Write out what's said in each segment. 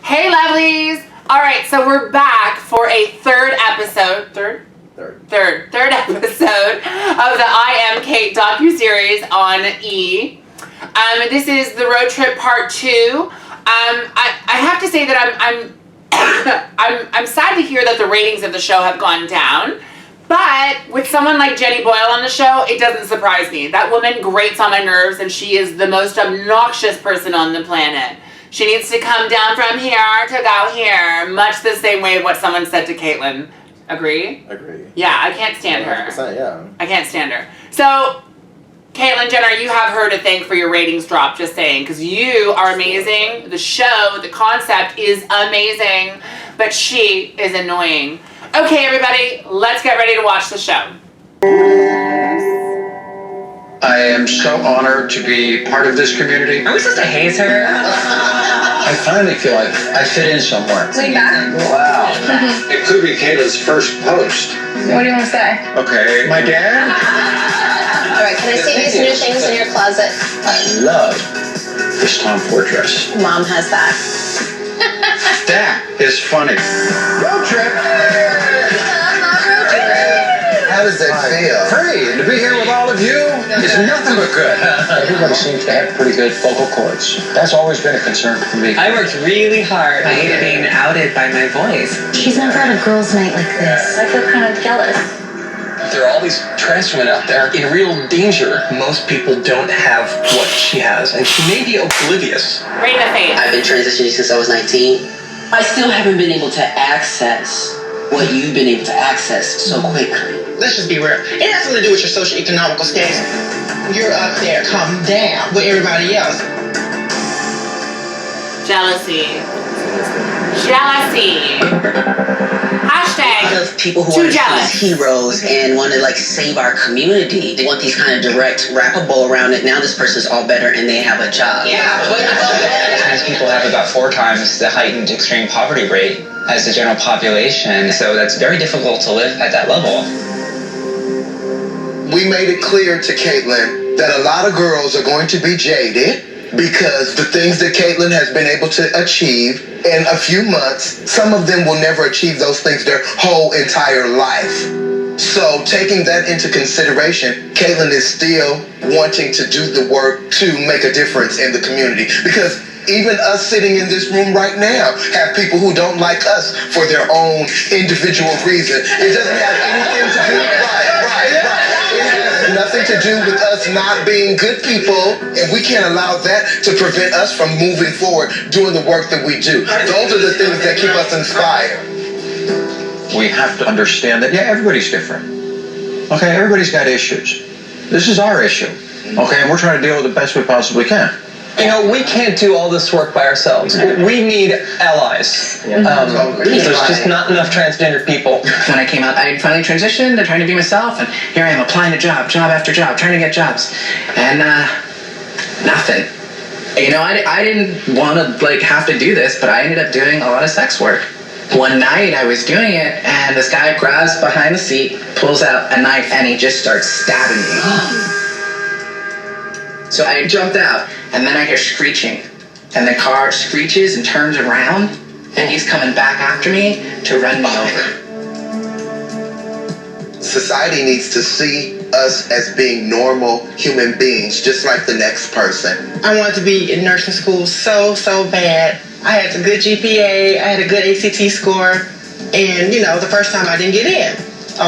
Hey, lovelies! All right, so we're back for a third episode of the I Am Cait docuseries on E! This is the road trip part 2. I have to say that I'm sad to hear that the ratings of the show have gone down. But with someone like Jenny Boyle on the show, it doesn't surprise me. That woman grates on my nerves, and she is the most obnoxious person on the planet. She needs to come down from here to go here, much the same way what someone said to Caitlyn. Agree? Agree. Yeah, I can't stand her. 100%, yeah. I can't stand her. So, Caitlyn Jenner, you have her to thank for your ratings drop, just saying, because you are amazing. The show, the concept is amazing, but she is annoying. Okay, everybody, let's get ready to watch the show. I am so honored to be part of this community. Are we supposed to haze her? I finally feel like I fit in somewhere. Lean back. Wow. It could be Caitlyn's first post. What do you want to say? Okay, my dad? All right, can I see these new things in your closet? I love this Tom Ford dress. Mom has that. That is funny. Road trip. How does that feel? Free to be here with all of you is nothing but good. Everybody seems to have pretty good vocal cords. That's always been a concern for me. I worked really hard. I hated being outed by my voice. She's never had a girls' night like this. I feel kind of jealous. There are all these trans women out there in real danger. Most people don't have what she has, and she may be oblivious. Right in the face. I've been transitioning since I was 19. I still haven't been able to access what you've been able to access so quickly. Let's just be real. It has something to do with your socioeconomical status. You're up there, come down with everybody else. Jealousy. Jealousy. Hashtag Of people who too are jealous. heroes and want to like save our community. They want these kind of direct wrappable around it. Now this person's all better and they have a job. Trans people have about 4 times the heightened extreme poverty rate as the general population, so that's very difficult to live at that level. We made it clear to Caitlyn that a lot of girls are going to be jaded because the things that Caitlyn has been able to achieve in a few months, some of them will never achieve those things their whole entire life. So taking that into consideration, Caitlyn is still wanting to do the work to make a difference in the community, because even us sitting in this room right now have people who don't like us for their own individual reason. It doesn't have anything to do nothing to do with us not being good people, and we can't allow that to prevent us from moving forward, doing the work that we do. Those are the things that keep us inspired. We have to understand that, yeah, everybody's different. Okay, everybody's got issues. This is our issue. Okay, and we're trying to deal with it the best we possibly can. You know, we can't do all this work by ourselves. We need allies. There's just not enough transgender people. When I came out, I finally transitioned to trying to be myself, and here I am applying to job after job, trying to get jobs, and nothing. You know, I didn't want to like have to do this, but I ended up doing a lot of sex work. One night I was doing it, and this guy grabs behind the seat, pulls out a knife, and he just starts stabbing me. So I jumped out, and then I hear screeching, and the car screeches and turns around, and he's coming back after me to run me over. Society needs to see us as being normal human beings, just like the next person. I wanted to be in nursing school so bad. I had a good GPA, I had a good ACT score, and you know, the first time I didn't get in.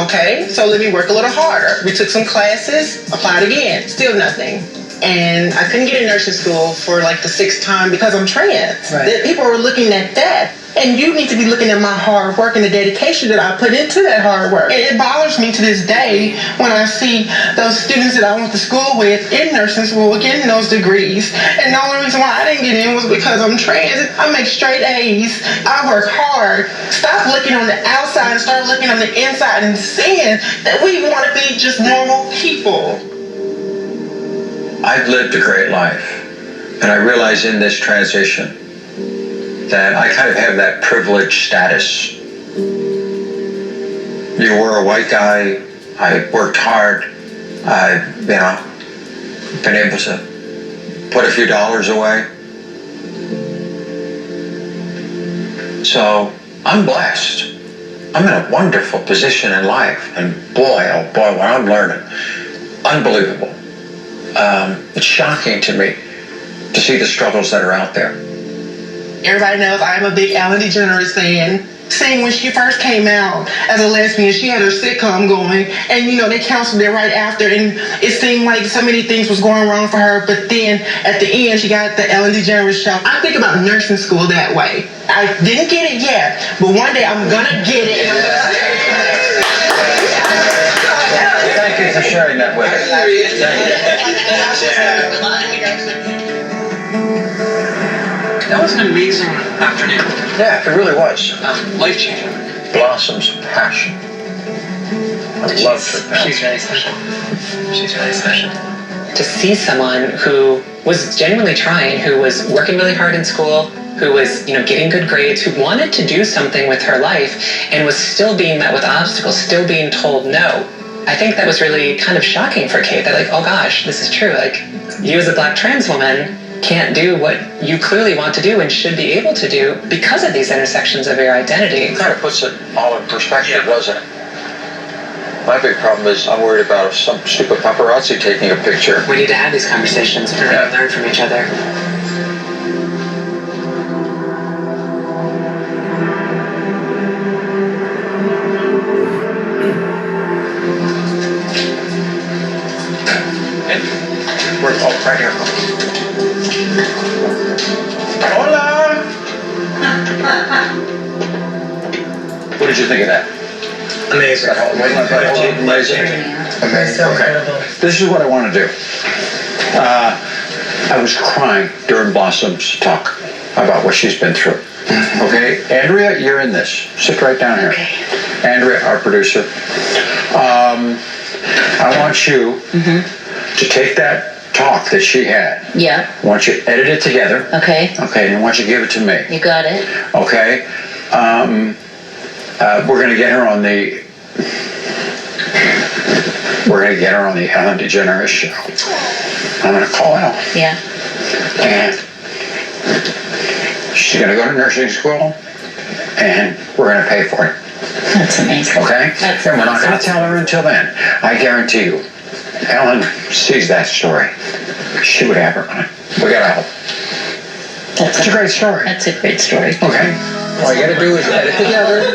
Okay, so let me work a little harder. We took some classes, applied again, still nothing. And I couldn't get in nursing school for like the 6th time because I'm trans. Right. People were looking at that. And you need to be looking at my hard work and the dedication that I put into that hard work. And it bothers me to this day when I see those students that I went to school with in nursing school getting those degrees. And the only reason why I didn't get in was because I'm trans. I make straight A's. I work hard. Stop looking on the outside and start looking on the inside and seeing that we want to be just normal people. I've lived a great life, and I realize in this transition that I kind of have that privileged status. You were a white guy, I worked hard, I've been able to put a few dollars away. So I'm blessed. I'm in a wonderful position in life, and boy, oh boy, what I'm learning, unbelievable. It's shocking to me to see the struggles that are out there. Everybody knows I'm a big Ellen DeGeneres fan. Saying when she first came out as a lesbian, she had her sitcom going, and they canceled it right after, and it seemed like so many things was going wrong for her, but then at the end she got the Ellen DeGeneres show. I think about nursing school that way. I didn't get it yet, but one day I'm gonna get it, and I'm gonna Thank you for sharing that with us. That was an amazing afternoon. Yeah, it really was. Life-changing. Blossom's passion. I loved her passion. She's really special. She's really special. To see someone who was genuinely trying, who was working really hard in school, who was, getting good grades, who wanted to do something with her life, and was still being met with obstacles, still being told no. I think that was really kind of shocking for Cait, that oh gosh, this is true. You as a black trans woman can't do what you clearly want to do and should be able to do because of these intersections of your identity. It kind of puts it all in perspective, doesn't it? My big problem is I'm worried about some stupid paparazzi taking a picture. We need to have these conversations and learn from each other. We're right here. Hola! What did you think of that? Amazing. Amazing. Amazing. Okay. This is what I want to do. I was crying during Blossom's talk about what she's been through. Okay? Andrea, you're in this. Sit right down here. Okay. Andrea, our producer. I want you to take that talk that she had. Yeah. I want you to edit it together. Okay. Okay, and I want you to give it to me. You got it. Okay. We're gonna get her on the. We're gonna get her on the Ellen DeGeneres show. I'm gonna call Elle. Yeah. And she's gonna go to nursing school, and we're gonna pay for it. That's amazing. Okay? That's and we're not gonna amazing. tell her until then. I guarantee you, Ellen sees that story. She would have her on it. We gotta help. It's a great story. That's a great story. Okay? All you gotta do is edit together.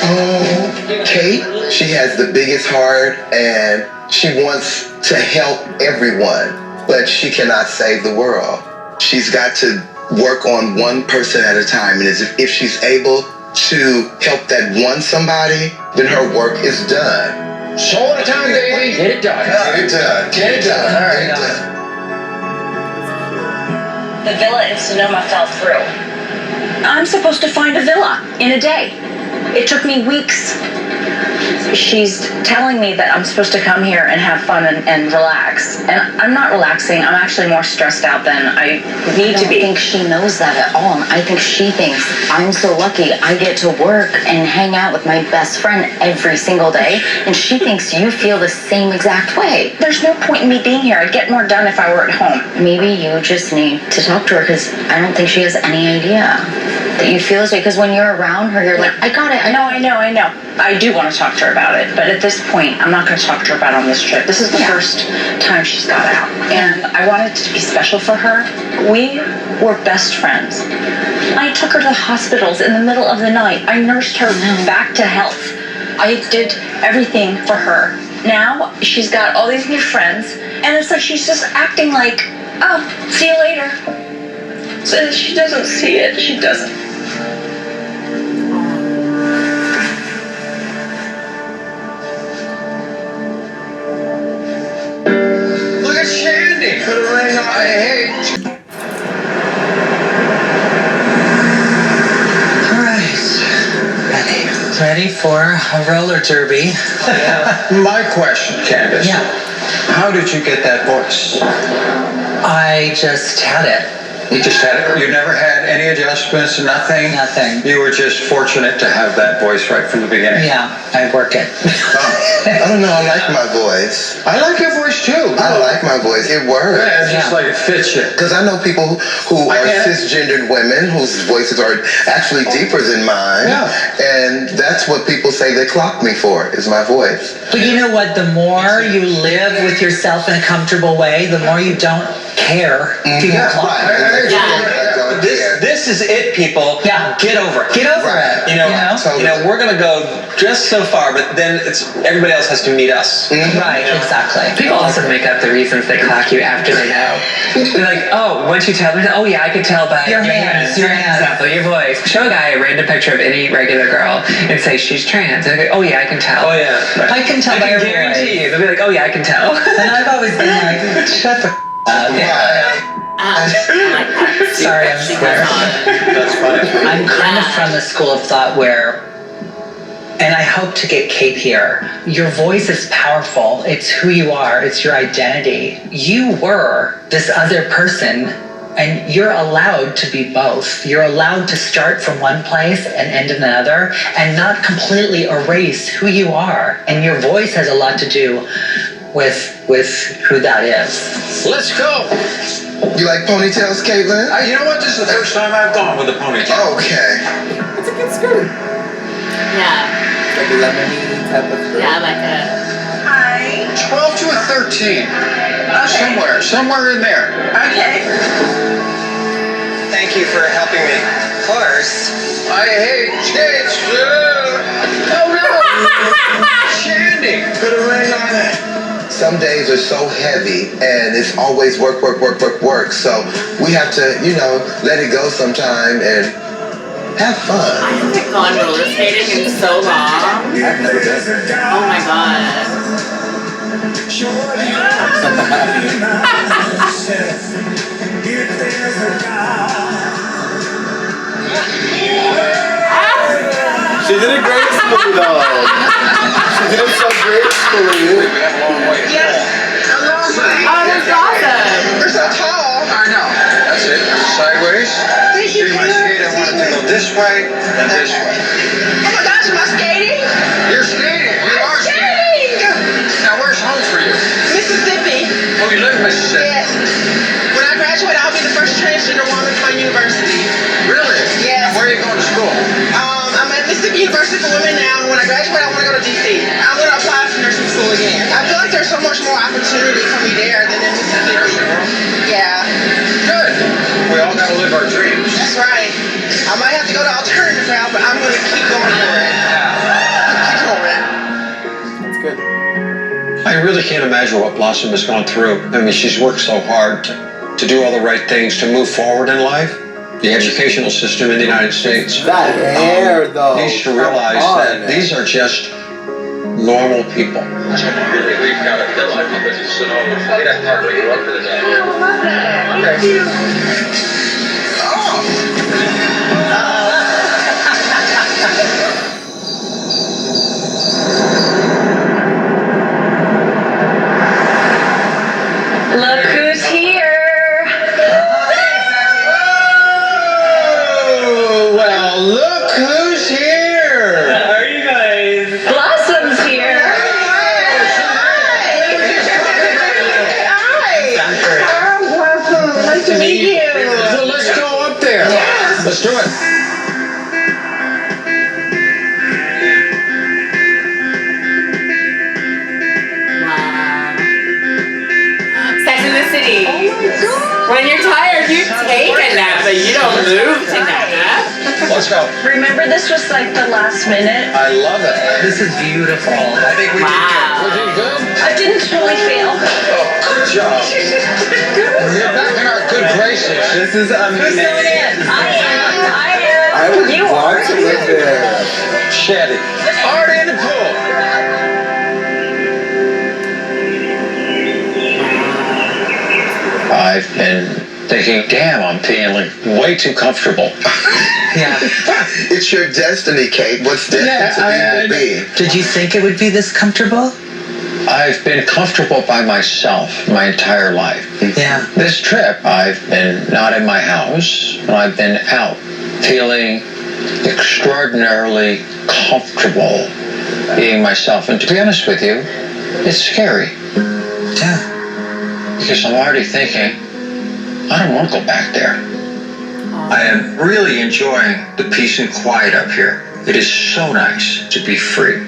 Oh, Cait, she has the biggest heart and she wants to help everyone, but she cannot save the world. She's got to work on one person at a time, and if she's able to help that one somebody, then her work is done. Soul at a time, baby. Get it done. Get it done. Get it done. All right. Get it done. The villa in Sonoma fell through. I'm supposed to find a villa in a day. It took me weeks. She's telling me that I'm supposed to come here and have fun and relax. And I'm not relaxing. I'm actually more stressed out than I need to be. I don't think she knows that at all. I think she thinks I'm so lucky I get to work and hang out with my best friend every single day. And she thinks you feel the same exact way. There's no point in me being here. I'd get more done if I were at home. Maybe you just need to talk to her, because I don't think she has any idea that you feel this way. Because when you're around her, you're like, I got it. I know. I do want to talk to her about it, but at this point, I'm not going to talk to her about it on this trip. This is the first time she's got out, and I wanted it to be special for her. We were best friends. I took her to the hospitals in the middle of the night. I nursed her back to health. I did everything for her. Now she's got all these new friends, and it's like she's just acting like, oh, see you later. So she doesn't see it. She doesn't. Look at Shandy. Put a ring on my head. All right. Ready for a roller derby? My question, Candace. Yeah. How did you get that voice? I just had it. You never had any adjustments, nothing? Nothing. You were just fortunate to have that voice right from the beginning. Yeah, I work it. I don't know, I like my voice. I like your voice too. I like my voice. It works. Yeah, it's just like it fits you. Because I know people who are cisgendered women whose voices are actually deeper than mine. Yeah. And that's what people say they clock me for, is my voice. But you know what? The more you live with yourself in a comfortable way, the more you don't care. People clock. This is it, people. Yeah. Get over it. Get over it. You know, we're gonna go just so far, but then everybody else has to meet us. Right, exactly. People also make up the reasons they clock you after they know. They're like, oh, once you tell them, oh yeah, I can tell by Your hands. Exactly, your voice. Show a guy a random picture of any regular girl and say she's trans. And they go, oh yeah, I can tell. Oh yeah. Right. I can tell by your guarantee voice. you. They'll be like, oh yeah, I can tell. And I've always been like, shut the up. Sorry, I'm swearing. That's funny. I'm kind of from the school of thought where, and I hope to get Cait here, your voice is powerful. It's who you are. It's your identity. You were this other person, and you're allowed to be both. You're allowed to start from one place and end in another and not completely erase who you are. And your voice has a lot to do with who that is. Let's go. You like ponytails, Caitlyn? You know what? This is the first time I've gone with a ponytail. Okay. It's a good skirt. Yeah. Like a lemony type of skirt. Yeah, like a... Hi. 12 to a 13. Okay. Somewhere in there. Okay. Thank you for helping me. Of course. I hate skates. Oh no. Shandy. Put a ring on it. Some days are so heavy and it's always work. So we have to, let it go sometime and have fun. I haven't gone roller skating in so long. I've never been. Oh my god. She did it gracefully though. She did it so gracefully. We have a long way to go. Oh, that's awesome. You're so tall. I know. That's it. Sideways. Thank you, See my skate. I want it to go this way and this way. Oh my gosh, am I skating? You're skating. You are skating. Now where's home for you? Mississippi. Oh, you live in Mississippi. Yes. When I graduate, I'll be the first transgender woman at my university. Really? Yes. And where are you going to school? I'm at Mississippi University for Women now, and when I graduate, I want to go to DC. I'm going to apply for nursing school again. I feel like there's so much more opportunity for me there than in Mississippi. Yeah. Good. We all got to live our dreams. That's right. I might have to go the alternative route, but I'm going to keep going for it. Keep going. That's good. I really can't imagine what Blossom has gone through. I mean, she's worked so hard to do all the right things, to move forward in life. The educational system in the United States That hair though. needs to realize that these are just normal people. We've got to fill up with this, so get that part where you up for the day. Look who's here. Oh, well, look who's here. How are you guys? Blossom's here. Welcome. Nice to meet you. So let's go up there. Let's do it. Sex in the City. When you're tired, you take a nap, but you don't move to nap. Let's go. Remember, this was like the last minute. I love it. This is beautiful. I think we did Wow. good. I didn't totally fail. Oh, good job. You're back in our good graces. This is amazing. I I would You want are. to live there. Shetty. Already in the pool. I've been thinking, damn, I'm feeling way too comfortable. Yeah. It's your destiny, Cait. What's destined to be will be. Did you think it would be this comfortable? I've been comfortable by myself my entire life. Yeah. This trip, I've been not in my house, and I've been out, feeling extraordinarily comfortable being myself. And to be honest with you, it's scary. Yeah. Because I'm already thinking, I don't want to go back there. I am really enjoying the peace and quiet up here. It is so nice to be free.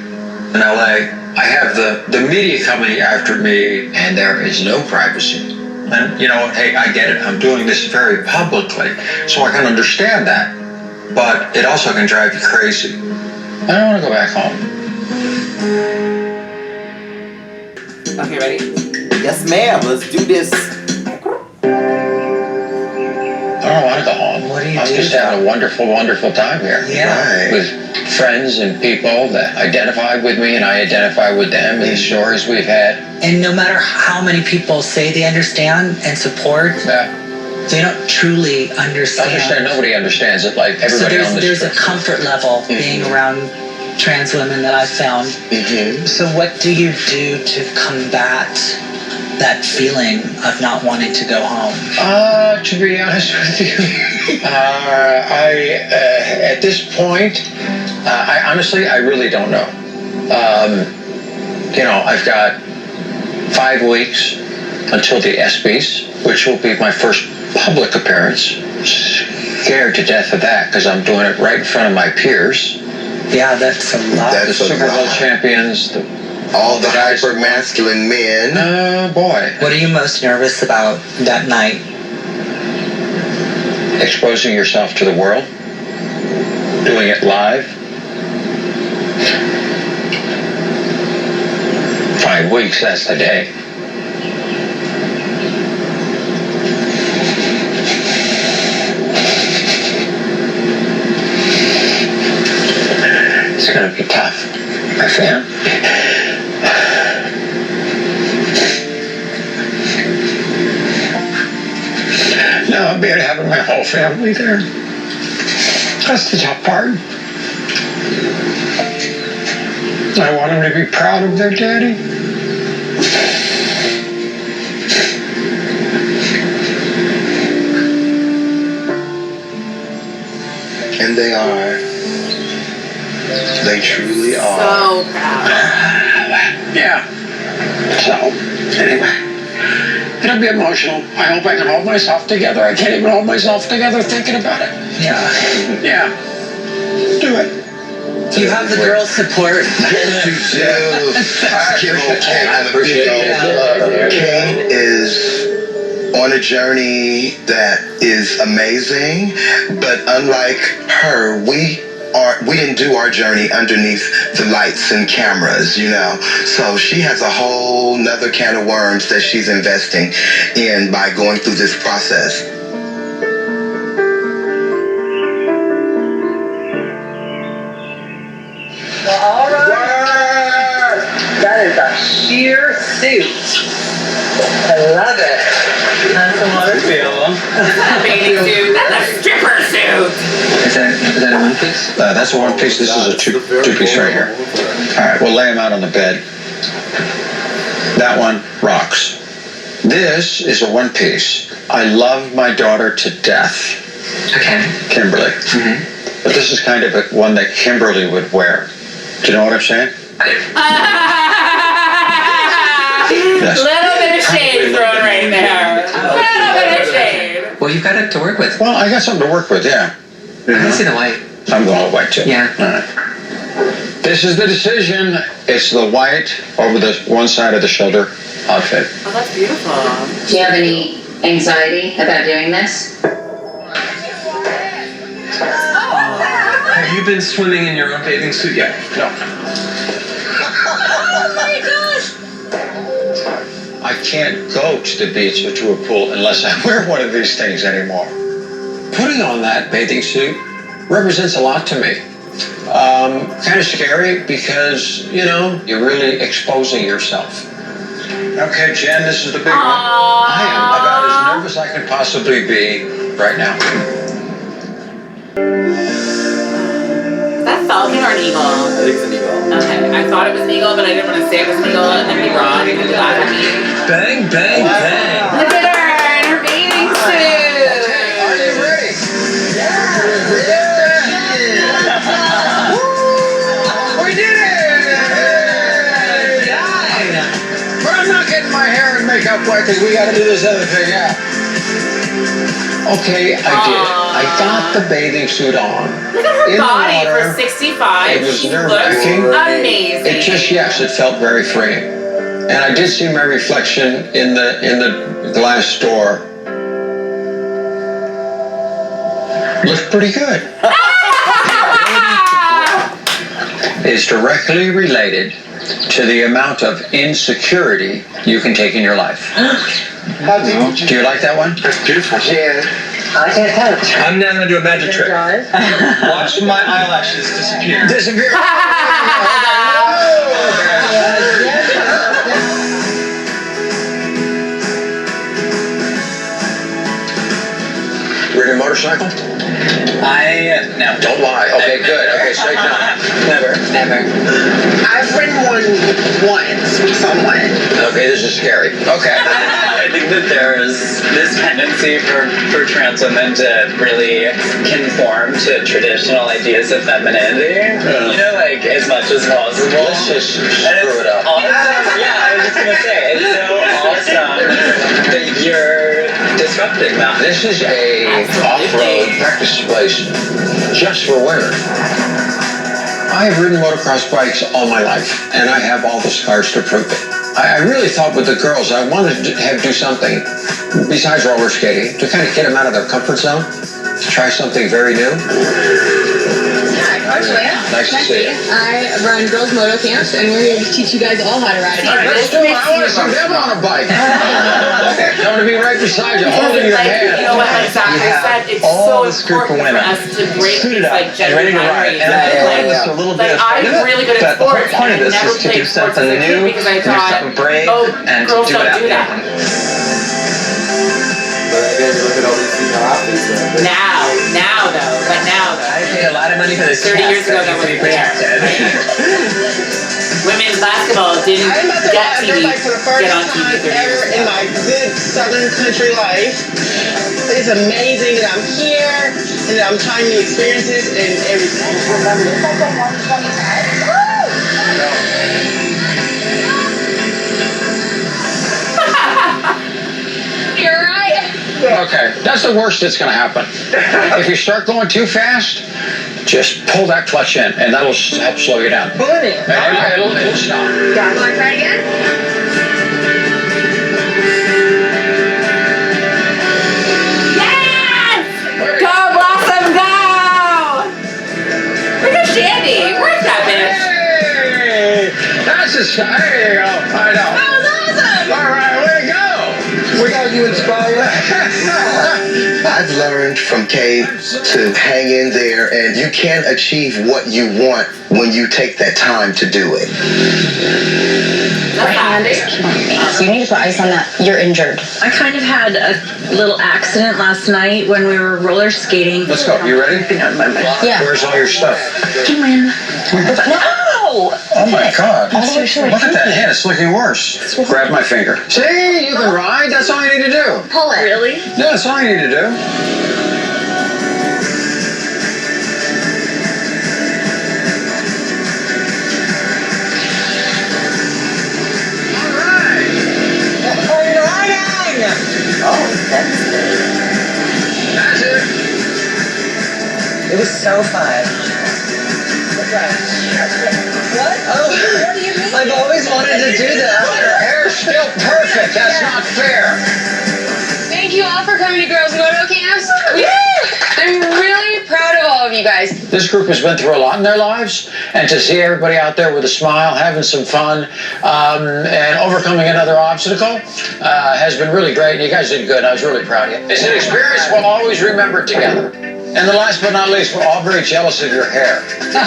In LA, I have the media coming after me, and there is no privacy. And you know what? Hey, I get it. I'm doing this very publicly, so I can understand that. But it also can drive you crazy. I don't want to go back home. Okay, ready? Yes, ma'am. Let's do this. I don't want to go home. What do you I'm do? just having a wonderful, wonderful time here. Yeah. With friends and people that identify with me, and I identify with them, and the stories we've had. And no matter how many people say they understand and support, they don't truly understand. Nobody understands it like everybody on this there's a trip. comfort level being around trans women that I've found. So what do you do to combat that feeling of not wanting to go home? To be honest with you, at this point, I honestly really don't know. I've got 5 weeks until the ESPYs, which will be my first public appearance. Scared to death of that because I'm doing it right in front of my peers. Yeah, that's a lot. The Super Bowl champions, all the hyper masculine men. Oh boy. What are you most nervous about that night? Exposing yourself to the world, doing it live. 5 weeks, that's the day. It's gonna be tough, my fam. No, I'll be having my whole family there. That's the tough part. I want them to be proud of their daddy. And they are. They truly are. So proud. Yeah. So, anyway. It'll be emotional. I hope I can hold myself together. I can't even hold myself together thinking about it. Yeah. Yeah. Do it. You have the girls' support. Give old Cait a big old Cait is on a journey that is amazing, but unlike her, we didn't do our journey underneath the lights and cameras, So she has a whole nother can of worms that she's investing in by going through this process. All right. That is a sheer suit. I love it. That's a waterfield. Bathing suit. That's a stripper suit. Is that a one piece? That's a one piece. This is a two piece right here. All right, we'll lay them out on the bed. That one rocks. This is a one piece. I love my daughter to death. Okay. Kimberly. But this is kind of one that Kimberly would wear. Do you know what I'm saying? Yes. Little bit of shade thrown right there. Little bit of shade. Well, you've got it to work with. Well, I got something to work with, yeah. I can see the white. I'm going with white too. Yeah. All right. This is the decision. It's the white over the one side of the shoulder outfit. Oh, that's beautiful. Do you have any anxiety about doing this? Have you been swimming in your own bathing suit yet? No. I can't go to the beach or to a pool unless I wear one of these things anymore. Putting on that bathing suit represents a lot to me. Kind of scary because, you're really exposing yourself. Okay, Jen, this is the big one. I am about as nervous I can possibly be right now. That's falcon or an eagle? I think it's an eagle. Okay, I thought it was an eagle, but I didn't want to say it was an eagle and then be wrong and you laugh at me. Bang, bang, bang. Look at her in her bathing suit. Are you ready? We did it! But I'm not getting my hair and makeup wet because we got to do this other thing, yeah. Okay, I did. I got the bathing suit on. Look at her In the body water. for 65. It was She nerve-wracking. looks amazing. It just, yes, it felt very freeing. And I did see my reflection in the glass door. Looked pretty good. It's directly related to the amount of insecurity you can take in your life. Do you like that one? That's beautiful. Yeah. I can't touch. I'm now gonna do a magic trick. Watch my eyelashes disappear. Disappear. Ridden a motorcycle? No. Don't lie. Okay, good. Okay, say no. Never. I've ridden one once with someone. Okay, this is scary. Okay. I think that there is this tendency for trans women to really conform to traditional ideas of femininity. You know, like as much as possible. Let's just screw it up. Awesome. Yeah, I was just gonna say it's so awesome that you're disrupting that. This is a off-road practice place just for women. I have ridden motocross bikes all my life, and I have all the scars to prove it. I really thought with the girls, I wanted to do something besides roller skating to kind of get them out of their comfort zone, to try something very new. Hi, I'm Leia. Nice to see you. I run girls' moto camps, and we're here to teach you guys all how to ride. Let's do it. I want to see them on a bike. I want to be right beside you, holding your hand. You know what, like Zachary said, it's so important for us to break these like gender boundaries. Like I'm really good at sports, and I never played sports as a kid because I thought, oh, girls don't do that. But again, you look at all these female athletes. Now though. I paid a lot of money for this 30 years ago, that wasn't there. Women's basketball didn't get TV, get on TV 30 years Ever in ago. my good Southern country life. It's amazing that I'm here and that I'm trying new experiences and everything. You're right. Okay, that's the worst that's going to happen. If you start going too fast, just pull that clutch in, and that'll help slow you down. Pull it in. It'll stop. Want to try again? Yes! Go Blossom, go! Look at Shandy. Where's that bitch? Hey, that's a shot. There you go. I know. That was awesome. All right, way to go. We got you inspired. I've learned from Cait to hang in there, and you can achieve what you want when you take that time to do it. So you need to put ice on that. You're injured. I kind of had a little accident last night when we were roller skating. Let's go. You ready? Yeah. Where's all your stuff? Come in. No! Oh my God. All the way to Look at that head. It's looking worse. Grab my finger. See, you can ride. That's all you need to do. Pull it. Really? Yeah, that's all you need to do. All right. Oh, that's good. That's it. It was so fun. What? Oh, what do you mean? I've always wanted to do that. Your hair's still perfect. That's not fair. Thank you all for coming to Girls Moto Camps. I'm really proud of all of you guys. This group has been through a lot in their lives, and to see everybody out there with a smile, having some fun, and overcoming another obstacle has been really great. And you guys did good. I was really proud of you. It's an experience we'll always remember together. And the last but not least, we're all very jealous of your hair. Yeah,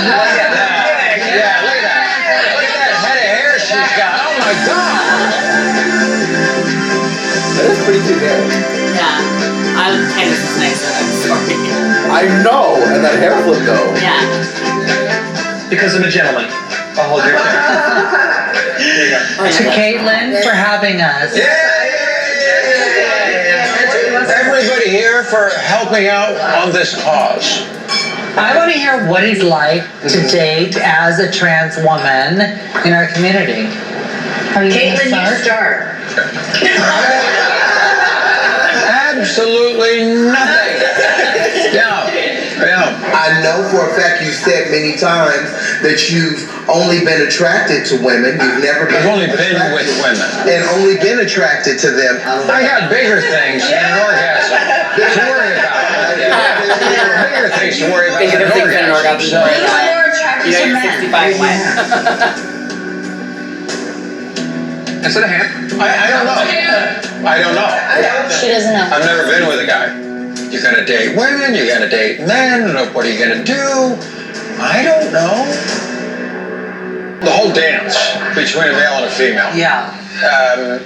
look at that. Look at that head of hair she's got. Oh my God. That is pretty cute hair. Yeah. Tennis is nicer. I'm sorry. I know, and that hair flip though. Yeah. because I'm a gentleman. I'll hold your hand. There you go. To Caitlyn for having us. Everybody here for helping out on this cause. I want to hear what it's like to date as a trans woman in our community. Are you Caitlyn, gonna you start. Absolutely nothing. Yeah. I know for a fact you said many times that you've only been attracted to women. You've never been. I've only been with women. And only been attracted to them. I got bigger things than an orgasm to worry about. Bigger things to worry about than an orgasm. You know, you're 65 when. Is it a hand? I don't know. I don't know. She doesn't know. I've never been with a guy. You're gonna date women, you're gonna date men, what are you gonna do? I don't know. The whole dance between a male and a female. Yeah.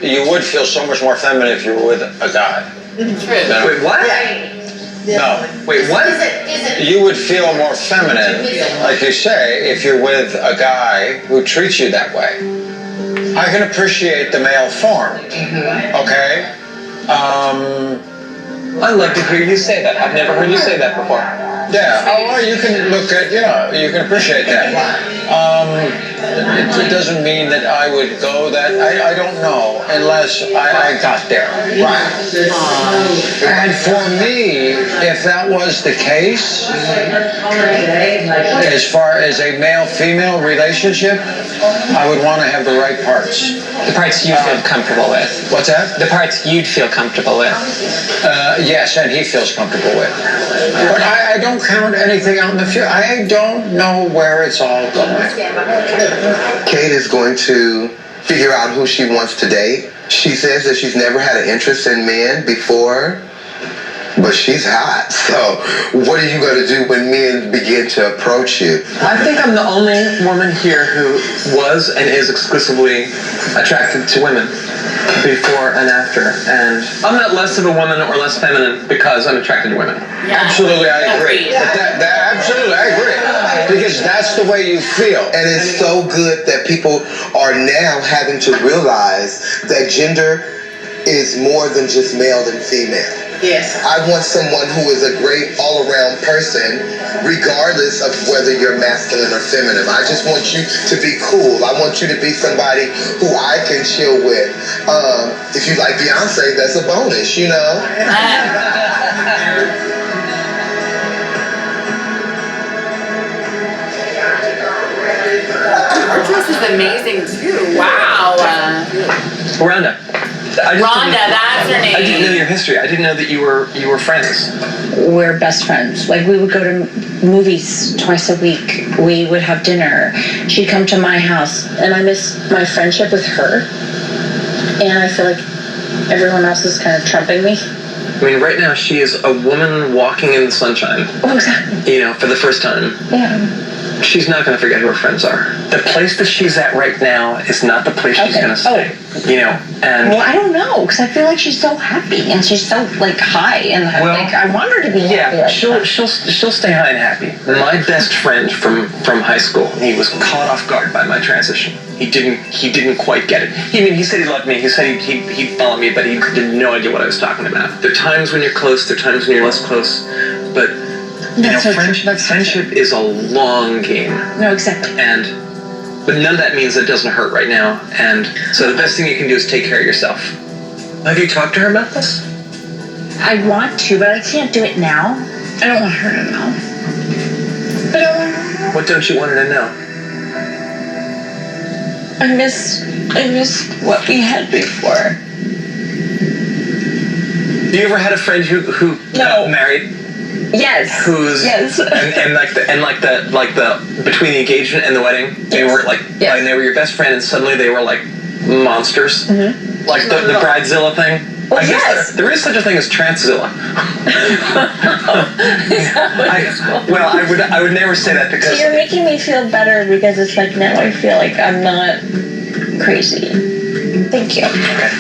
You would feel so much more feminine if you were with a guy. True. No. Wait, what? No. Wait, what? You would feel more feminine, like you say, if you're with a guy who treats you that way. I can appreciate the male form, okay? I love to hear you say that. I've never heard you say that before. Yeah, well, you can look at, you can appreciate that. It doesn't mean that I would go that, I don't know, unless I got there. Right. And for me, if that was the case, as far as a male-female relationship, I would want to have the right parts. The parts you feel comfortable with. What's that? The parts you'd feel comfortable with. Yes, and he feels comfortable with. But I don't count anything out in the future. I don't know where it's all going. Cait is going to figure out who she wants to date. She says that she's never had an interest in men before, but she's hot. So what are you going to do when men begin to approach you? I think I'm the only woman here who was and is exclusively attracted to women before and after. And I'm not less of a woman or less feminine because I'm attracted to women. Yeah. Absolutely, I agree. But absolutely, I agree. Because that's the way you feel. And it's so good that people are now having to realize that gender is more than just male and female. Yes. I want someone who is a great all-around person, regardless of whether you're masculine or feminine. I just want you to be cool. I want you to be somebody who I can chill with. If you like Beyonce, that's a bonus, you know? Her dress is amazing too. Wow. Rhonda. Rhonda, that's her name. I didn't know your history. I didn't know that you were friends. We're best friends. Like, we would go to movies twice a week. We would have dinner. She'd come to my house, and I miss my friendship with her. And I feel like everyone else is kind of trumping me. I mean, right now she is a woman walking in the sunshine. Oh, exactly. You know, for the first time. Yeah. She's not going to forget who her friends are. The place that she's at right now is not the place she's going to stay. You know, and... Well, I don't know, because I feel like she's so happy, and she's so, like, high, and like, I want her to be happy. Yeah, she'll stay high and happy. My best friend from high school, he was caught off guard by my transition. He didn't quite get it. He said he loved me. He said he'd follow me, but he had no idea what I was talking about. There are times when you're close, there are times when you're less close, but... friendship is a long game. No, exactly. But none of that means that it doesn't hurt right now. And so the best thing you can do is take care of yourself. Have you talked to her about this? I want to, but I can't do it now. I don't want her to know. I don't want her to know. What don't you want her to know? I miss what we had before. Have you ever had a friend who got married? Yes. Who's yes. and the between the engagement and the wedding, they were like, and they were your best friend, and suddenly they were like monsters, like the bridezilla thing. Well, I guess there is such a thing as transzilla. I would never say that because. So you're making me feel better because it's like now I feel like I'm not crazy. Thank you. Okay.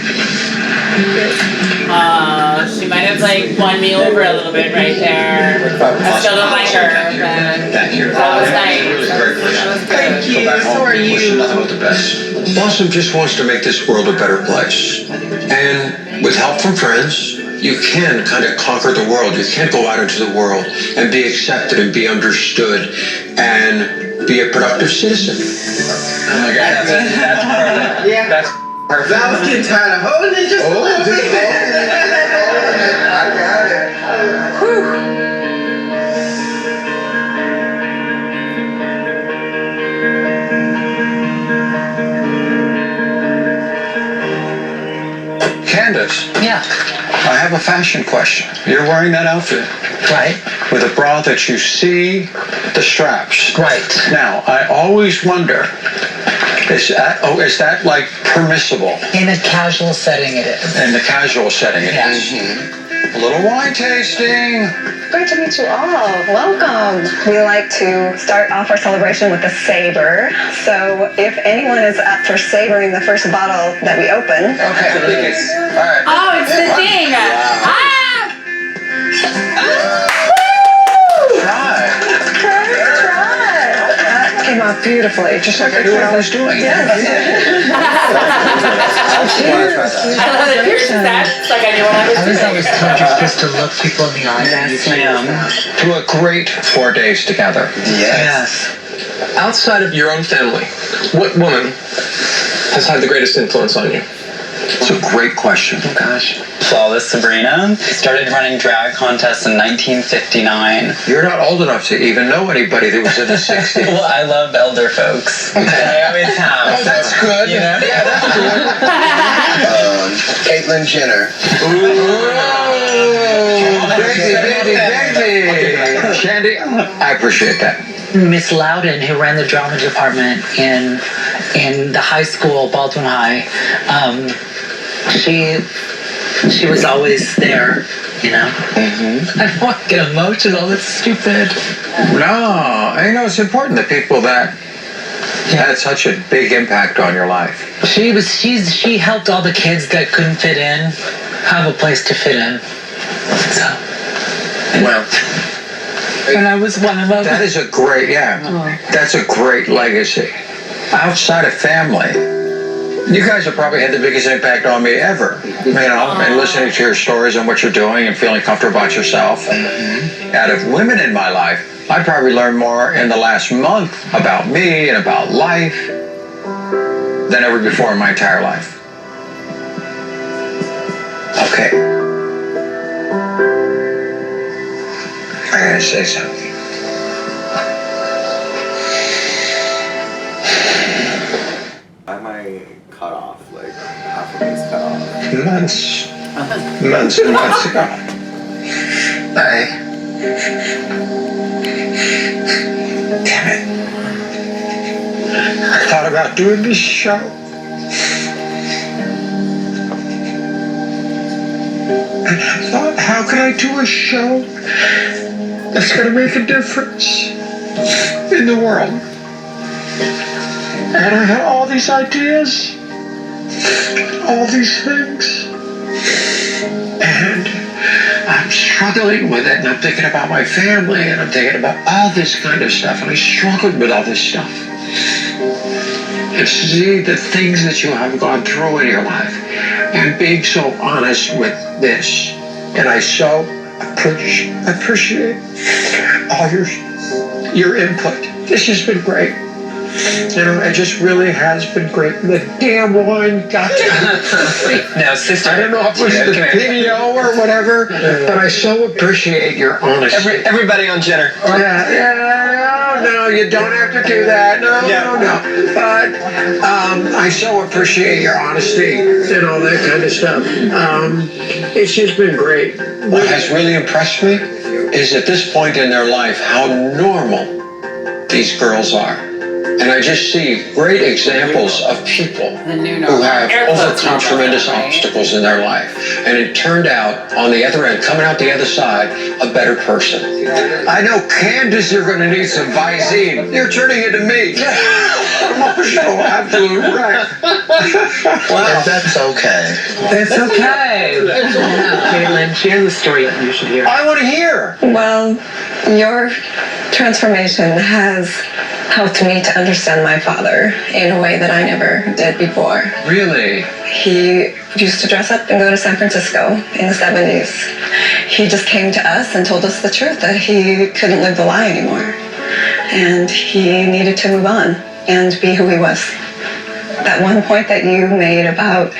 She might have like won me over a little bit right there. I still don't like her, but Thank you. that was nice. Really great person. Thank you. So are Wish you. nothing but the best. Blossom just wants to make this world a better place. And with help from friends, you can kind of conquer the world. You can go out into the world and be accepted and be understood and be a productive citizen. Oh my God, that's perfect. Yeah. That's perfect. I was getting tired of holding it just a little bit. I got it. Candace, Yeah. I have a fashion question. You're wearing that outfit Right. with a bra that you see the straps. Right. Now, I always wonder, is that like permissible? In a casual setting, it is. In the casual setting, it Yeah. is. A little wine tasting. Great to meet you all. Welcome. We like to start off our celebration with a savor. So if anyone is up for savoring the first bottle that we open. Okay, I think it's, all right. Oh, it's the thing. Ah! Try. That came out beautifully. Just like I knew what I was doing. Yes. I love it. Here's that. It's like I knew what I was I was doing. always told you're supposed to look people in the eye. Yes, ma'am. To a great 4 days together. Yes. Outside of your own family, what woman has had the greatest influence on you? It's a great question. Oh gosh. Flawless Sabrina started running drag contests in 1959. You're not old enough to even know anybody that was in the 60s. Well, I love elder folks. I always have. Oh, that's good. You know? Yeah, that's good. Caitlyn Jenner. Baby. Shandy, I appreciate that. Miss Loudon, who ran the drama department in the high school, Baldwin High, she was always there, you know. I don't want to get emotional. It's stupid. No, it's important that people that had such a big impact on your life. She helped all the kids that couldn't fit in have a place to fit in. So. Well, And I was one of them. that is a great, that's a great legacy. Outside of family, you guys have probably had the biggest impact on me ever. You know, and listening to your stories and what you're doing and feeling comfortable about yourself. Out of women in my life, I probably learned more in the last month about me and about life than ever before in my entire life. Okay. I gotta say something. Why am I cut off? Like half of me is cut off. Months and months ago, damn it. I thought about doing this show. And I thought, how can I do a show that's gonna make a difference in the world? And I had all these ideas, all these things, and I'm struggling with it, and I'm thinking about my family, and I'm thinking about all this kind of stuff, and I struggled with all this stuff. And see the things that you have gone through in your life, and being so honest with this, and I so appreciate all your input. This has been great. You know, it just really has been great. The damn wine got to me. No, sister. I don't know if it was the video or whatever, but I so appreciate your honesty. Everybody on Jenner. No, you don't have to do that. No. But I so appreciate your honesty and all that kind of stuff. It's just been great. What has really impressed me is at this point in their life how normal these girls are. And I just see great examples of people who have overcome tremendous obstacles in their life. And it turned out, on the other end, coming out the other side, a better person. I know, Candace, you're going to need some Visine. You're turning into me. emotional absolute wreck. And that's okay. It's okay. Caitlyn, share the story that you should hear. I want to hear. Well, your transformation has helped me to understand my father in a way that I never did before. Really? He used to dress up and go to San Francisco in the 70s. He just came to us and told us the truth, that he couldn't live the lie anymore. And he needed to move on and be who he was. That one point that you made about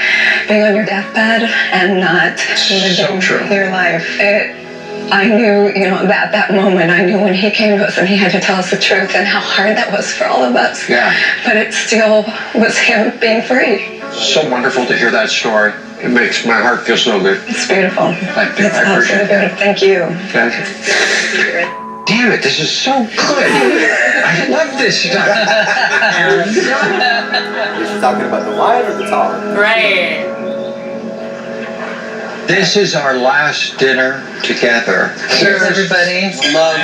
being on your deathbed and not living your life, I knew, that moment, I knew when he came to us and he had to tell us the truth and how hard that was for all of us. Yeah. But it still was him being free. So wonderful to hear that story. It makes my heart feel so good. It's beautiful. Thank you. It's I appreciate absolutely beautiful. Thank you. Thank you. Damn it, this is so good. I love this stuff. Is she talking about the wine or the talk? Right. This is our last dinner together. Cheers, everybody. Love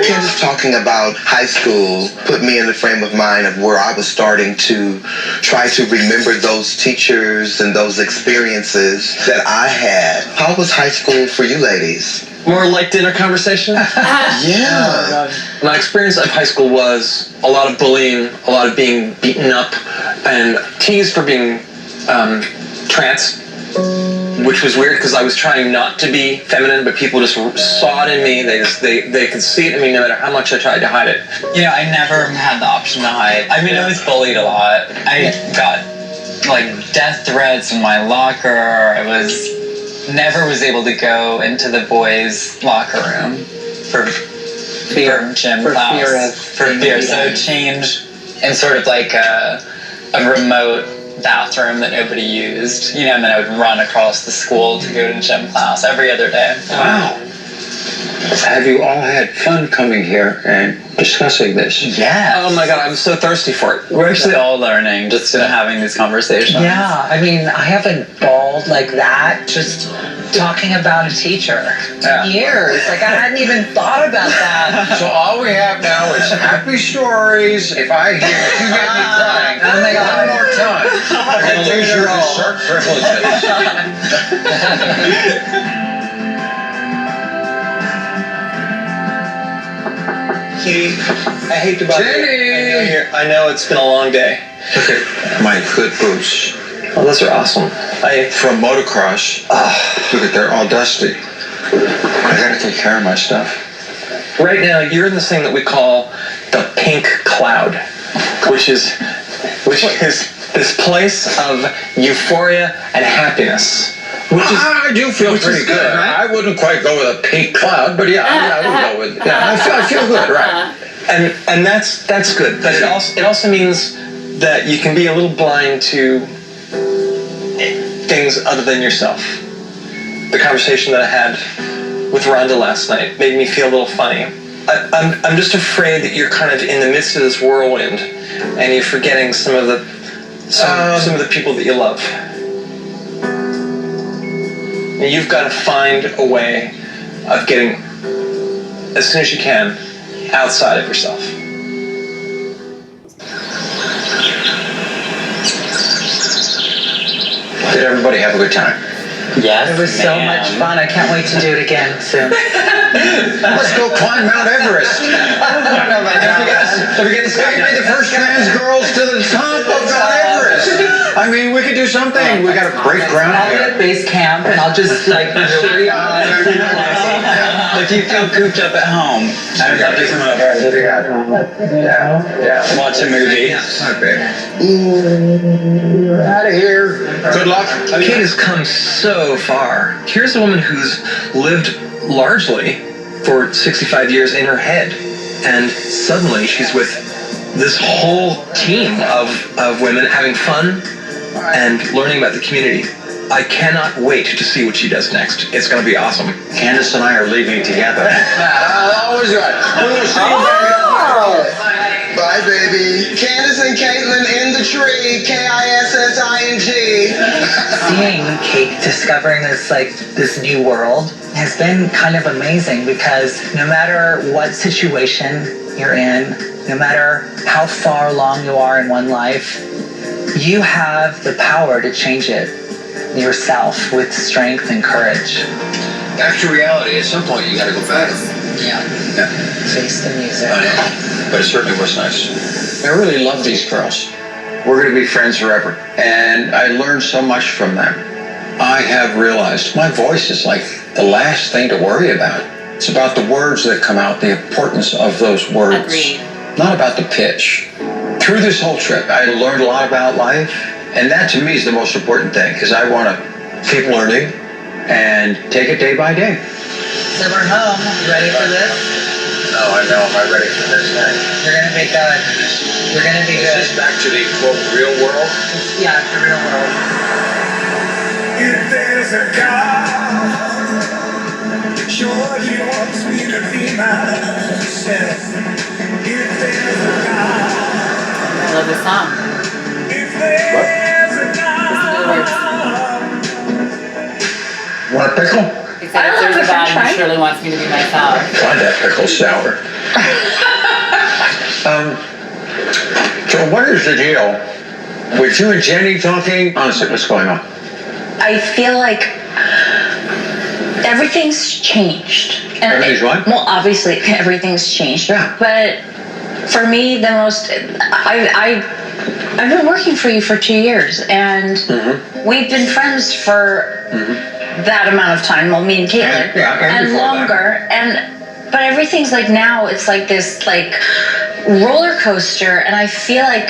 Just talking about high school put me in the frame of mind of where I was starting to try to remember those teachers and those experiences that I had. How was high school for you ladies? More like dinner conversation? Yeah. My experience of high school was a lot of bullying, a lot of being beaten up, and teased for being trans, which was weird because I was trying not to be feminine, but people just saw it in me. They could see it in me no matter how much I tried to hide it. I never had the option to hide. I mean, I was bullied a lot. I got death threats in my locker. I never was able to go into the boys' locker room for gym class. For fear. So I would change in sort of like a remote bathroom that nobody used, and then I would run across the school to go to gym class every other day. Wow. Have you all had fun coming here and discussing this? Yeah. Oh my God, I'm so thirsty for it. We're actually all learning, just having these conversations. Yeah, I mean, I haven't bawled like that just talking about a teacher in years. I hadn't even thought about that. So all we have now is happy stories. If you get me crying, Oh my God. one more time, I'm going to lose your dessert privileges. Kitty, I hate to bother Jenny! you. I know it's been a long day. Look at my good boots. Oh, those are awesome. From Motocross. Look at, they're all dusty. I gotta take care of my stuff. Right now, you're in this thing that we call the pink cloud, which is this place of euphoria and happiness. I do feel pretty good. Right? I wouldn't quite go with a pink cloud, but I would go with. Yeah, I feel good, right? And that's good. But it also means that you can be a little blind to things other than yourself. The conversation that I had with Rhonda last night made me feel a little funny. I'm just afraid that you're kind of in the midst of this whirlwind, and you're forgetting some of the people that you love. And you've got to find a way of getting, as soon as you can, outside of yourself. Did everybody have a good time? Yes, It was so much fun. I can't wait to do it again soon. Let's go climb Mount Everest. Don't forget to be the first trans girls to the top of Mount Everest. I mean, we could do something. We got to break ground I'll be here. at base camp and I'll just really If you feel cooped up at home, I'd love to come over. Yeah. Watch a movie. Okay. Out of here. Good luck. Cait has come so far. Here's a woman who's lived largely for 65 years in her head, and suddenly she's with this whole team of women having fun and learning about the community. I cannot wait to see what she does next. It's going to be awesome. Candace and I are leaving together. Always good. We will see you back. Bye, baby. Candace and Caitlyn in the tree. Kissing. Seeing Cait discovering this new world has been kind of amazing because no matter what situation you're in, no matter how far along you are in one life, you have the power to change it yourself with strength and courage. Back to reality. At some point, you gotta go fast. Yeah. Face the music. I know, but it certainly was nice. I really love these girls. We're gonna be friends forever, and I learned so much from them. I have realized my voice is like the last thing to worry about. It's about the words that come out, the importance of those words. Agreed. Not about the pitch. Through this whole trip, I learned a lot about life, and that to me is the most important thing, because I want to keep learning and take it day by day. So we're home. Ready for this? No, I know. Am I ready for this? You're gonna be good. You're gonna be good. Is this back to the quote real world? Yeah, it's the real world. If there's a God, sure he wants me to be myself. If there's a God, I love this song. if there's a God, Want a pickle? Except if there's a God who surely wants me to be myself. Find that pickle sour. So what is the deal with you and Jenny talking? Honestly, what's going on? I feel like everything's changed. And Everything's what? Well, obviously everything's changed. Yeah. But for me, the most I've been working for you for 2 years, and we've been friends for that amount of time. Well, me and Caitlyn, and before longer. But everything's like now. It's like this roller coaster, and I feel like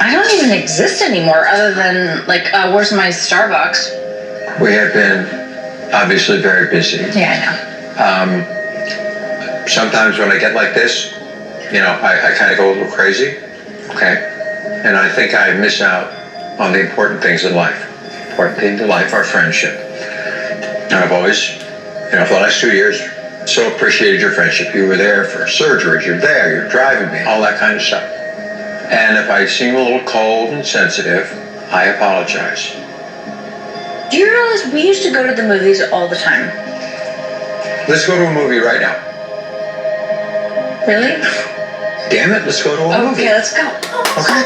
I don't even exist anymore, other than where's my Starbucks? We have been obviously very busy. Yeah, I know. Sometimes when I get like this, I kind of go a little crazy, okay? And I think I miss out on the important things in life. Important thing in life, our friendship. And I've always, for the last 2 years, so appreciated your friendship. You were there for surgeries, you're there, you're driving me, all that kind of stuff. And if I seem a little cold and sensitive, I apologize. Do you realize we used to go to the movies all the time? Let's go to a movie right now. Really? Damn it, let's go to a movie. Okay, let's go. Okay,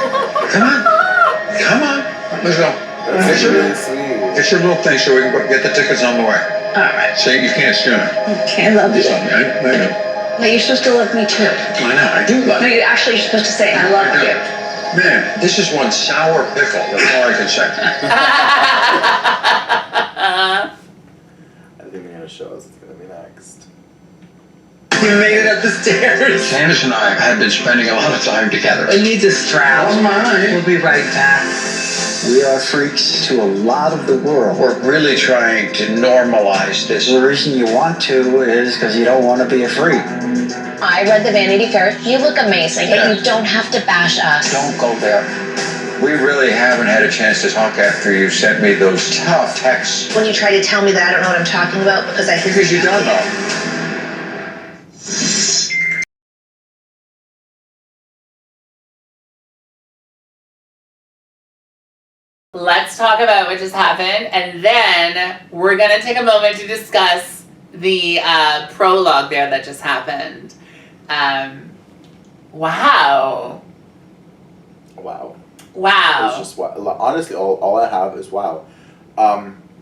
come on. Let's go. It's your little thing so we can get the tickets on the way. All right. So you can't sooner. Okay, I love you. I know. No, you're supposed to love me too. I know, I do love No, you. you're supposed to say I love you. Man, this is one sour pickle. That's all I can say. I think they're gonna show us what's gonna be next. We made it up the stairs. Candace and I have been spending a lot of time together. It needs a strap. Oh my. We'll be right back. We are freaks to a lot of the world. We're really trying to normalize this. The reason you want to is because you don't want to be a freak. I read the Vanity Fair. You look amazing, but you don't have to bash us. Don't go there. We really haven't had a chance to talk after you sent me those tough texts. When you try to tell me that I don't know what I'm talking about because I think Because you don't know. Let's talk about what just happened, and then we're going to take a moment to discuss the prologue there that just happened. Wow. Wow. Wow. It's just wow. Honestly, all I have is wow.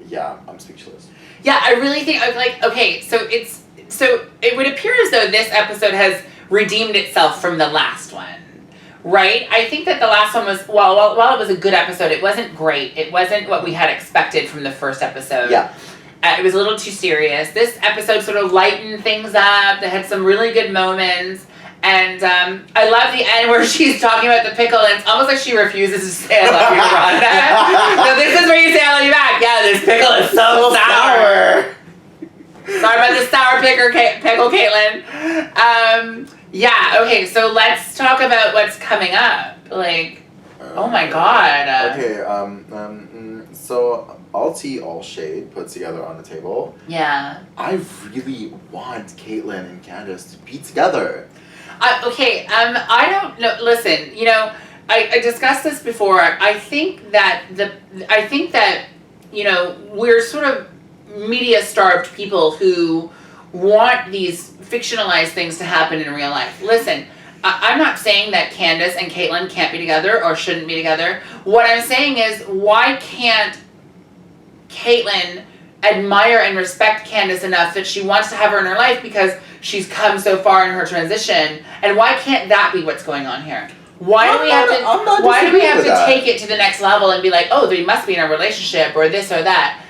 Yeah, I'm speechless. Yeah, I really think okay, so it would appear as though this episode has redeemed itself from the last one. Right? I think that the last one was, while it was a good episode, it wasn't great. It wasn't what we had expected from the first episode. Yeah. It was a little too serious. This episode sort of lightened things up. They had some really good moments. And I love the end where she's talking about the pickle, and it's almost like she refuses to say I love you, Rhonda. So this is where you say I love you back. Yeah, this pickle is so sour. Sorry about the sour pickle, Caitlyn. Yeah, okay, so let's talk about what's coming up. Oh my god. Okay, so all tea, all shade put together on the table. Yeah. I really want Caitlyn and Candace to be together. I don't know. Listen, I discussed this before. I think that we're sort of media starved people who want these fictionalized things to happen in real life. Listen, I'm not saying that Candace and Caitlyn can't be together or shouldn't be together. What I'm saying is, why can't Caitlyn admire and respect Candace enough that she wants to have her in her life because she's come so far in her transition? And why can't that be what's going on here? Why do we have to take it to the next level and be like, oh, they must be in a relationship or this or that?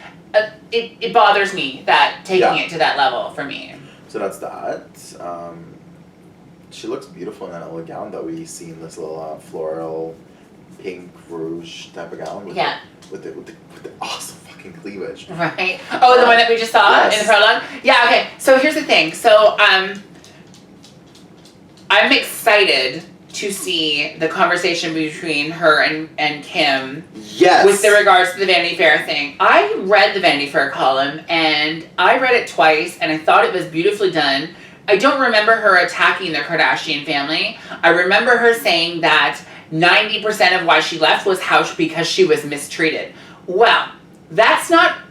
It bothers me that taking it to that level for me. So that's that. She looks beautiful in that little gown that we see in this little floral pink rouge type of gown. With the awesome fucking cleavage. Right. Oh, the one that we just saw in the prologue? Yeah, okay. So here's the thing. So I'm excited to see the conversation between her and Kim. Yes. With the regards to the Vanity Fair thing. I read the Vanity Fair column and I read it twice and I thought it was beautifully done. I don't remember her attacking the Kardashian family. I remember her saying that 90% of why she left was because she was mistreated. Well, that's not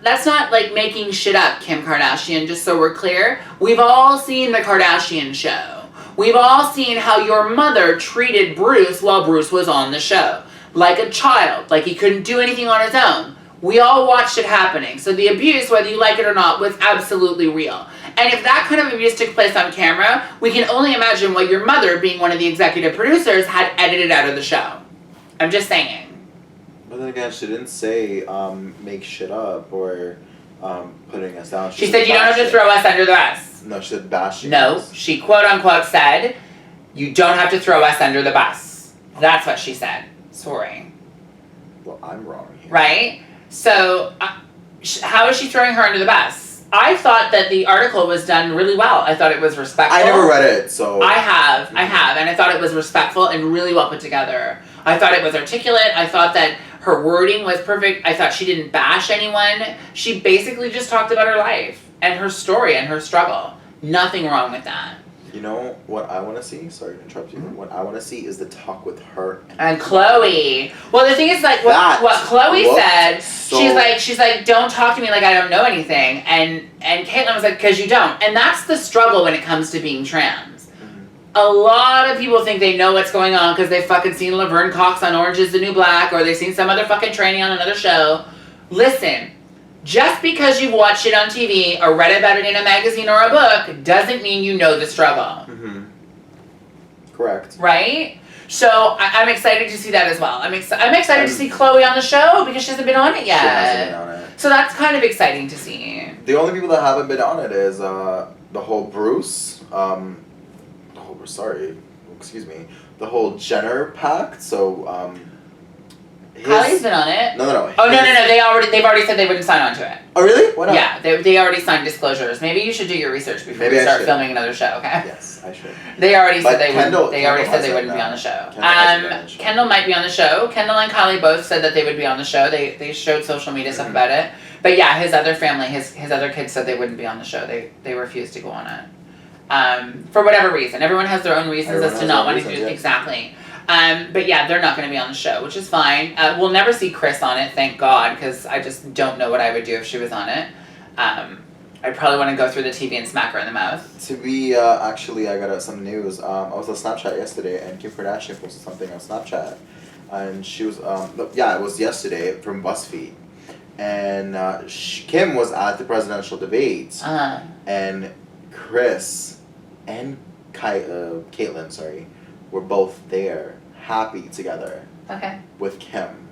like making shit up, Kim Kardashian, just so we're clear. We've all seen the Kardashian show. We've all seen how your mother treated Bruce while Bruce was on the show. Like a child, like he couldn't do anything on his own. We all watched it happening. So the abuse, whether you like it or not, was absolutely real. And if that kind of abuse took place on camera, we can only imagine what your mother, being one of the executive producers, had edited out of the show. I'm just saying. But then again, she didn't say make shit up or putting us down. She said you don't have to throw us under the bus. No, she said bashing No, us. she quote unquote said, you don't have to throw us under the bus. That's what she said. Sorry. Well, I'm wrong here. Right? So, how is she throwing her under the bus? I thought that the article was done really well. I thought it was respectful. I never read it, so... I have, and I thought it was respectful and really well put together. I thought it was articulate. I thought that her wording was perfect. I thought she didn't bash anyone. She basically just talked about her life and her story and her struggle. Nothing wrong with that. You know what I want to see? Sorry to interrupt you. What I want to see is the talk with her and Chloe. Well, the thing is, like, what Chloe said, she's like, don't talk to me like I don't know anything. And Caitlyn was like, because you don't. And that's the struggle when it comes to being trans. A lot of people think they know what's going on because they've fucking seen Laverne Cox on Orange is the New Black, or they've seen some other fucking training on another show. Listen. Just because you've watched it on TV or read about it in a magazine or a book doesn't mean you know the struggle. Mm-hmm. Correct. Right? So I'm excited to see that as well. I'm excited to see Chloe on the show because she hasn't been on it yet. She hasn't been on it. So that's kind of exciting to see. The only people that haven't been on it is the whole Bruce, the whole Jenner pact. So Kylie's been on it. No. Oh no! They've already said they wouldn't sign on to it. Oh really? Why not? Yeah, they already signed disclosures. Maybe you should do your research before we start filming another show. Okay. Yes, I should. They already said they Kendall, wouldn't. They already said they wouldn't be on the show. Kendall might be on the show. Kendall and Kylie both said that they would be on the show. They showed social media stuff about it. But yeah, his other family, his other kids said they wouldn't be on the show. They refused to go on it. For whatever reason, everyone has their own reasons as to not wanting to do it. Exactly. But yeah, they're not going to be on the show, which is fine. We'll never see Chris on it, thank God, because I just don't know what I would do if she was on it. I'd probably want to go through the TV and smack her in the mouth. To be, actually, I got some news. I was on Snapchat yesterday, and Kim Kardashian posted something on Snapchat. And she was, it was yesterday from BuzzFeed. And Kim was at the presidential debates. And Chris and Caitlyn, were both there, happy together. Okay. With Kim.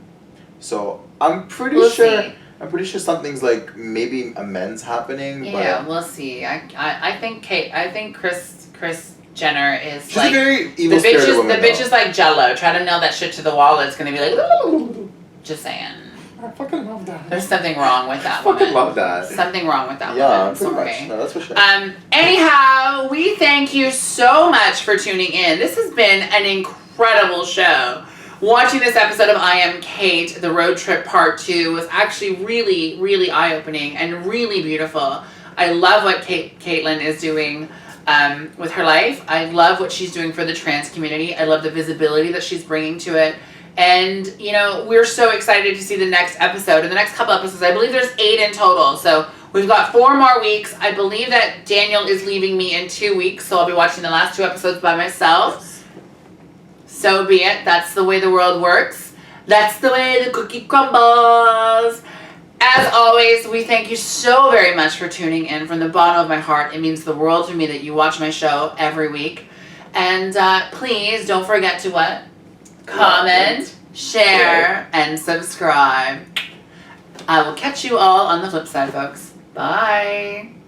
So I'm pretty sure something's like maybe amends happening. Yeah, but we'll see. I think Chris Jenner is she's like a very evil spirited woman. The bitch is like Jello. Try to nail that shit to the wall. It's gonna be like, ooh. Just saying. I fucking love that. There's something wrong with that woman. I fucking love that. Something wrong with that woman. Yeah, pretty much. No, that's for sure. Anyhow, we thank you so much for tuning in. This has been an incredible show. Watching this episode of I Am Cait, the road trip part 2, was actually really, really eye-opening and really beautiful. I love what Caitlyn is doing. with her life. I love what she's doing for the trans community. I love the visibility that she's bringing to it. And, you know, we're so excited to see the next episode. And the next couple episodes, I believe there's 8 in total. So we've got 4 more weeks. I believe that Daniel is leaving me in 2 weeks. So I'll be watching the last 2 episodes by myself. So be it. That's the way the world works. That's the way the cookie crumbles. As always, we thank you so very much for tuning in from the bottom of my heart. It means the world to me that you watch my show every week. And please don't forget to what? Comment, share, and subscribe. I will catch you all on the flip side, folks. Bye.